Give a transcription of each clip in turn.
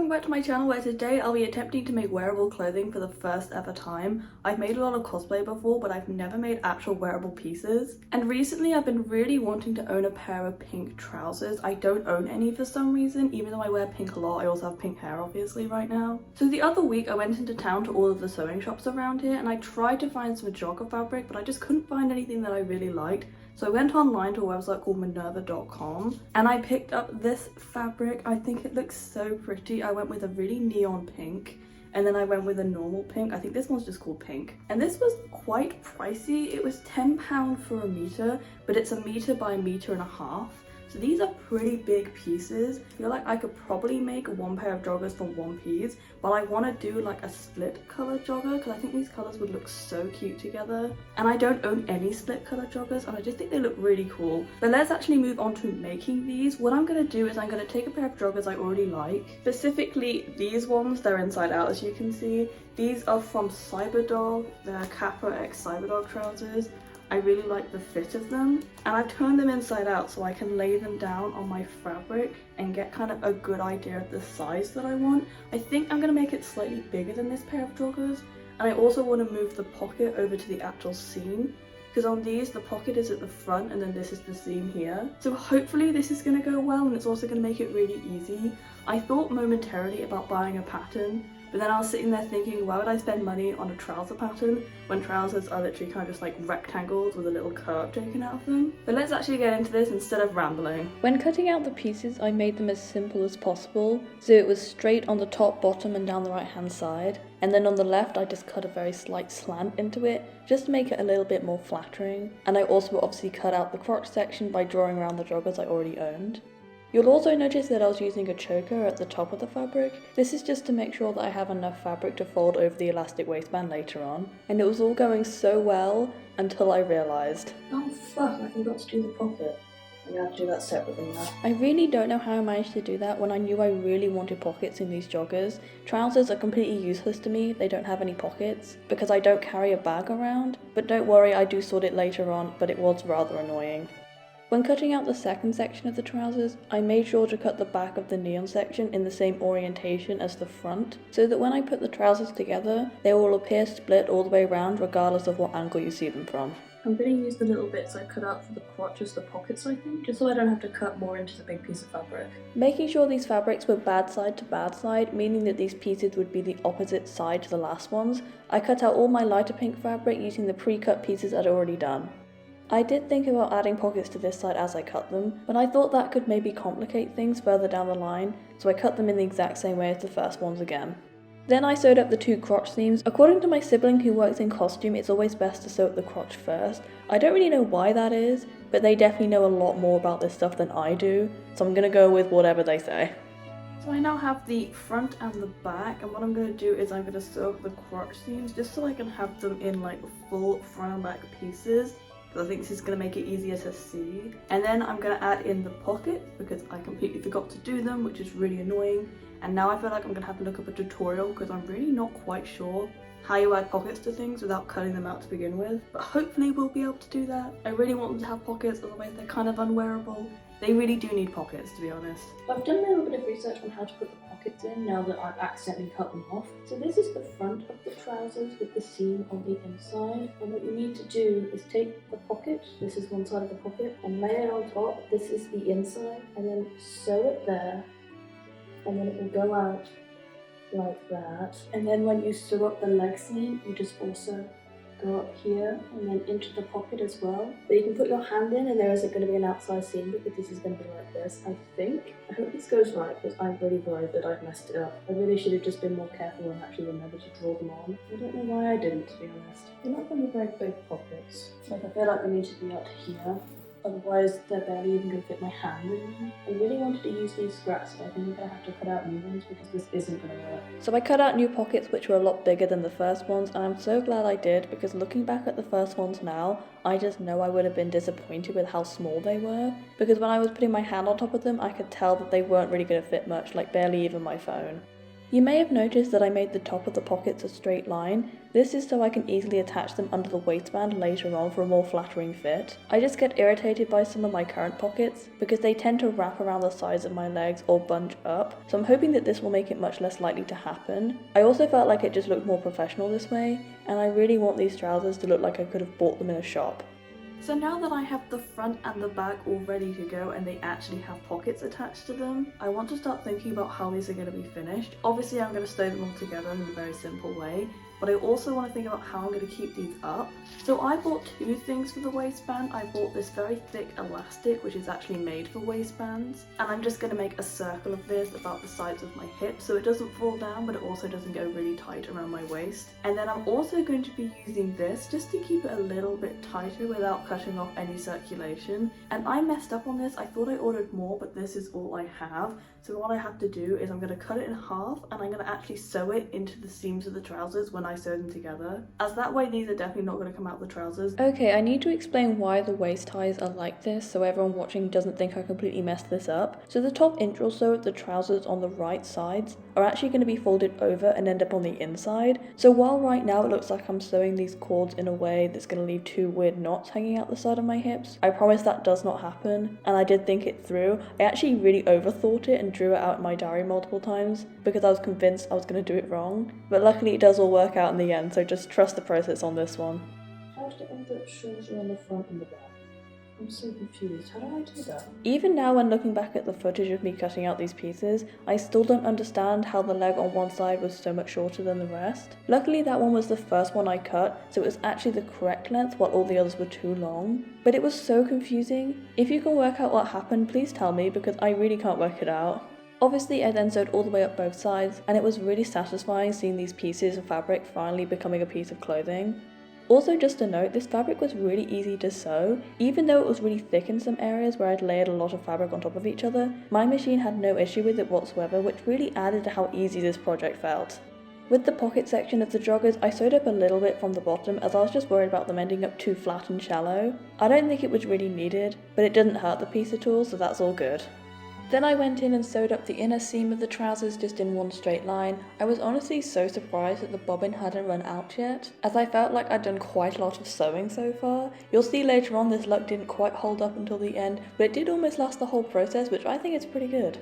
welcome back to my channel, where today I'll be attempting to make wearable clothing for the first ever time. I've made a lot of cosplay before, but I've never made actual wearable pieces. And recently I've been really wanting to own a pair of pink trousers. I don't own any for some reason, even though I wear pink a lot. I also have pink hair obviously right now. So the other week I went into town to all of the sewing shops around here and I tried to find some jogger fabric, but I just couldn't find anything that I really liked. So I went online to a website called minerva.com and I picked up this fabric. I think it looks so pretty. I went with a really neon pink and then I went with a normal pink. I think this one's just called pink. And this was quite pricey. It was £10 for a meter, but it's a meter by a meter and a half. So these are pretty big pieces. I feel like I could probably make one pair of joggers from one piece, but I want to do like a split color jogger because I think these colors would look so cute together. And I don't own any split color joggers and I just think they look really cool. But let's actually move on to making these. What I'm going to do is I'm going to take a pair of joggers I already like. Specifically these ones, they're inside out as you can see. These are from Cyberdog, they're Kappa X Cyberdog trousers. I really like the fit of them and I've turned them inside out so I can lay them down on my fabric and get kind of a good idea of the size that I want. I think I'm going to make it slightly bigger than this pair of joggers, and I also want to move the pocket over to the actual seam because on these the pocket is at the front and then this is the seam here. So hopefully this is going to go well and it's also going to make it really easy. I thought momentarily about buying a pattern, but then I was sitting there thinking, why would I spend money on a trouser pattern when trousers are literally kind of just like rectangles with a little curve taken out of them? But let's actually get into this instead of rambling. When cutting out the pieces, I made them as simple as possible, so it was straight on the top, bottom and down the right hand side. And then on the left I just cut a very slight slant into it, just to make it a little bit more flattering. And I also obviously cut out the crotch section by drawing around the joggers I already owned. You'll also notice that I was using a choker at the top of the fabric. This is just to make sure that I have enough fabric to fold over the elastic waistband later on. And it was all going so well until I realised. Oh fuck, I forgot to do the pocket. I'm gonna have to do that separately now. I really don't know how I managed to do that when I knew I really wanted pockets in these joggers. Trousers are completely useless to me, they don't have any pockets, because I don't carry a bag around. But don't worry, I do sort it later on, but it was rather annoying. When cutting out the second section of the trousers, I made sure to cut the back of the neon section in the same orientation as the front, so that when I put the trousers together, they will appear split all the way around regardless of what angle you see them from. I'm going to use the little bits I cut out for the crotch as the pockets, I think, just so I don't have to cut more into the big piece of fabric. Making sure these fabrics were bad side to bad side, meaning that these pieces would be the opposite side to the last ones, I cut out all my lighter pink fabric using the pre-cut pieces I'd already done. I did think about adding pockets to this side as I cut them, but I thought that could maybe complicate things further down the line, so I cut them in the exact same way as the first ones again. Then I sewed up the two crotch seams. According to my sibling who works in costume, it's always best to sew up the crotch first. I don't really know why that is, but they definitely know a lot more about this stuff than I do, so I'm gonna go with whatever they say. So I now have the front and the back, and what I'm going to do is I'm going to sew up the crotch seams just so I can have them in like full front and back pieces. Because I think this is going to make it easier to see. And then I'm going to add in the pockets because I completely forgot to do them, which is really annoying. And now I feel like I'm going to have to look up a tutorial because I'm really not quite sure how you add pockets to things without cutting them out to begin with. But hopefully we'll be able to do that. I really want them to have pockets, otherwise they're kind of unwearable. They really do need pockets, to be honest. I've done a little bit of research on how to put the pockets in now that I've accidentally cut them off. So this is the front of the trousers with the seam on the inside. And what you need to do is take the pocket, this is one side of the pocket, and lay it on top. This is the inside, and then sew it there. And then it will go out like that. And then when you sew up the leg seam, you just also go up here and then into the pocket as well. But you can put your hand in and there isn't going to be an outside seam because this is going to be like this, I think. I hope this goes right because I'm really worried that I've messed it up. I really should have just been more careful and actually remembered to draw them on. I don't know why I didn't, to be honest. They're not going to be very big pockets. Like I feel like they need to be up here. Otherwise they're barely even going to fit my hand in them. I really wanted to use these scraps, but I think I'm going to have to cut out new ones because this isn't going to work. So I cut out new pockets which were a lot bigger than the first ones, and I'm so glad I did because looking back at the first ones now, I just know I would have been disappointed with how small they were. Because when I was putting my hand on top of them, I could tell that they weren't really going to fit much, like barely even my phone. You may have noticed that I made the top of the pockets a straight line. This is so I can easily attach them under the waistband later on for a more flattering fit. I just get irritated by some of my current pockets because they tend to wrap around the sides of my legs or bunch up, so I'm hoping that this will make it much less likely to happen. I also felt like it just looked more professional this way, and I really want these trousers to look like I could have bought them in a shop. So now that I have the front and the back all ready to go and they actually have pockets attached to them, I want to start thinking about how these are going to be finished. Obviously I'm going to sew them all together in a very simple way, but I also want to think about how I'm going to keep these up. So I bought two things for the waistband. I bought this very thick elastic which is actually made for waistbands, and I'm just going to make a circle of this about the sides of my hips so it doesn't fall down but it also doesn't go really tight around my waist. And then I'm also going to be using this just to keep it a little bit tighter without cutting off any circulation. And I messed up on this. I thought I ordered more, but this is all I have. So what I have to do is I'm going to cut it in half and I'm going to actually sew it into the seams of the trousers when I sew them together, as that way these are definitely not going to come out the trousers. Okay, I need to explain why the waist ties are like this so everyone watching doesn't think I completely messed this up. So the top inch or so of the trousers on the right sides are actually going to be folded over and end up on the inside. So while right now it looks like I'm sewing these cords in a way that's going to leave two weird knots hanging out the side of my hips, I promise that does not happen, and I did think it through. I actually really overthought it and drew it out in my diary multiple times because I was convinced I was going to do it wrong, but luckily it does all work out in the end, so just trust the process on this one. How to end up shorter on the front and the back? I'm so confused. How do I do that? Even now when looking back at the footage of me cutting out these pieces, I still don't understand how the leg on one side was so much shorter than the rest. Luckily that one was the first one I cut, so it was actually the correct length while all the others were too long. But it was so confusing. If you can work out what happened, please tell me because I really can't work it out. Obviously I then sewed all the way up both sides, and it was really satisfying seeing these pieces of fabric finally becoming a piece of clothing. Also, just a note, this fabric was really easy to sew. Even though it was really thick in some areas where I'd layered a lot of fabric on top of each other, my machine had no issue with it whatsoever, which really added to how easy this project felt. With the pocket section of the joggers, I sewed up a little bit from the bottom as I was just worried about them ending up too flat and shallow. I don't think it was really needed, but it didn't hurt the piece at all, so that's all good. Then I went in and sewed up the inner seam of the trousers just in one straight line. I was honestly so surprised that the bobbin hadn't run out yet, as I felt like I'd done quite a lot of sewing so far. You'll see later on this luck didn't quite hold up until the end, but it did almost last the whole process, which I think is pretty good.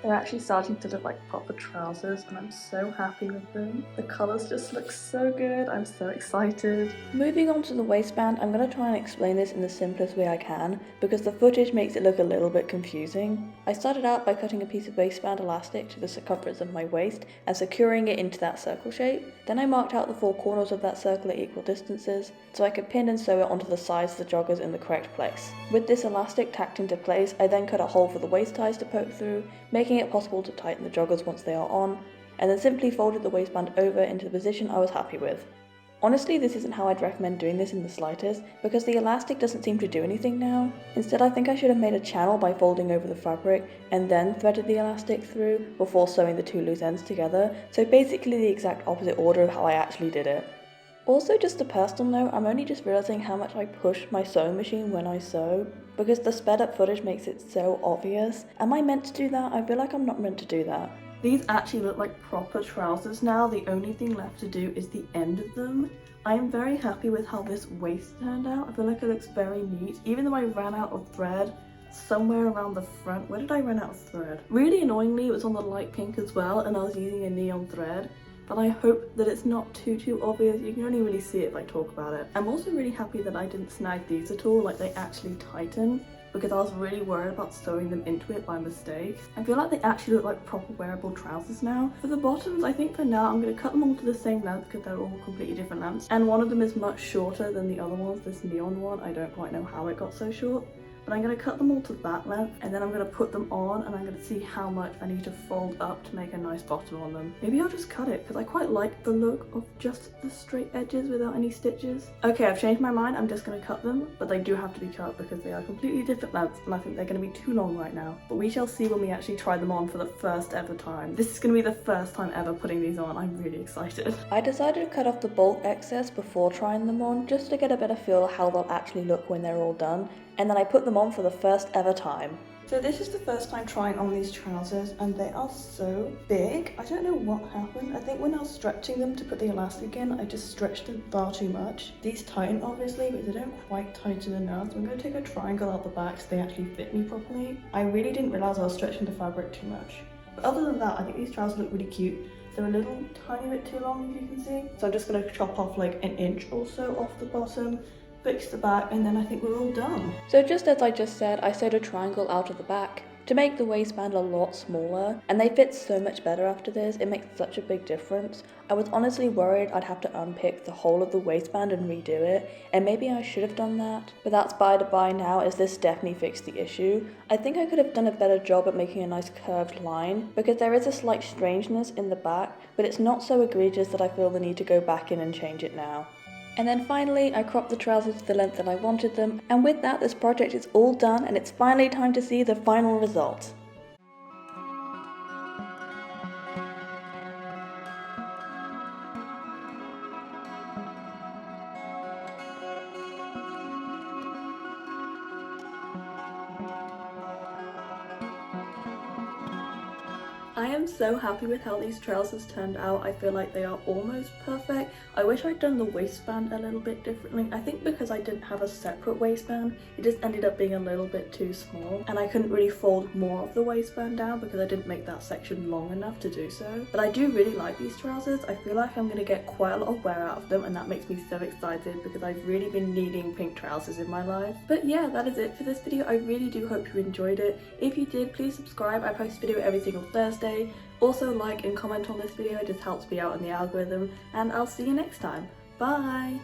They're actually starting to look like proper trousers and I'm so happy with them. The colours just look so good, I'm so excited. Moving on to the waistband, I'm going to try and explain this in the simplest way I can because the footage makes it look a little bit confusing. I started out by cutting a piece of waistband elastic to the circumference of my waist and securing it into that circle shape. Then I marked out the four corners of that circle at equal distances so I could pin and sew it onto the sides of the joggers in the correct place. With this elastic tacked into place, I then cut a hole for the waist ties to poke through, making it possible to tighten the joggers once they are on, and then simply folded the waistband over into the position I was happy with. Honestly, this isn't how I'd recommend doing this in the slightest, because the elastic doesn't seem to do anything now. Instead, I think I should have made a channel by folding over the fabric and then threaded the elastic through before sewing the two loose ends together, so basically the exact opposite order of how I actually did it. Also, just a personal note, I'm only just realising how much I push my sewing machine when I sew, because the sped up footage makes it so obvious. Am I meant to do that? I feel like I'm not meant to do that. These actually look like proper trousers now. The only thing left to do is the end of them. I am very happy with how this waist turned out. I feel like it looks very neat, even though I ran out of thread somewhere around the front. Where did I run out of thread? Really annoyingly, it was on the light pink as well, and I was using a neon thread. But I hope that it's not too obvious. You can only really see it if I talk about it. I'm also really happy that I didn't snag these at all, like they actually tighten, because I was really worried about sewing them into it by mistake. I feel like they actually look like proper wearable trousers now. For the bottoms, I think for now I'm going to cut them all to the same length because they're all completely different lengths. And one of them is much shorter than the other ones, this neon one. I don't quite know how it got so short. But I'm going to cut them all to that length, and then I'm going to put them on and I'm going to see how much I need to fold up to make a nice bottom on them. Maybe I'll just cut it because I quite like the look of just the straight edges without any stitches. Okay, I've changed my mind. I'm just going to cut them, but they do have to be cut because they are completely different lengths and I think they're going to be too long right now. But we shall see when we actually try them on for the first ever time. This is going to be the first time ever putting these on. I'm really excited. I decided to cut off the bulk excess before trying them on just to get a better feel of how they'll actually look when they're all done. And then I put them on for the first ever time. So this is the first time trying on these trousers and they are so big. I don't know what happened. I think when I was stretching them to put the elastic in, I just stretched them far too much. These tighten obviously, but they don't quite tighten enough. So I'm going to take a triangle out the back so they actually fit me properly. I really didn't realise I was stretching the fabric too much. But other than that, I think these trousers look really cute. They're a little tiny bit too long, if you can see. So I'm just going to chop off like an inch or so off the bottom, fix the back, and then I think we're all done. So just as I just said, I sewed a triangle out of the back to make the waistband a lot smaller, and they fit so much better after this. It makes such a big difference. I was honestly worried I'd have to unpick the whole of the waistband and redo it, and maybe I should have done that, but that's by the by now, as this definitely fixed the issue. I think I could have done a better job at making a nice curved line, because there is a slight strangeness in the back, but it's not so egregious that I feel the need to go back in and change it now. And then finally, I cropped the trousers to the length that I wanted them, and with that, this project is all done and it's finally time to see the final result. I am so happy with how these trousers turned out. I feel like they are almost perfect. I wish I'd done the waistband a little bit differently. I think because I didn't have a separate waistband, it just ended up being a little bit too small. And I couldn't really fold more of the waistband down because I didn't make that section long enough to do so. But I do really like these trousers. I feel like I'm going to get quite a lot of wear out of them, and that makes me so excited because I've really been needing pink trousers in my life. But yeah, that is it for this video. I really do hope you enjoyed it. If you did, please subscribe. I post a video every single Thursday. Also like and comment on this video, it just helps me out in the algorithm, and I'll see you next time. Bye!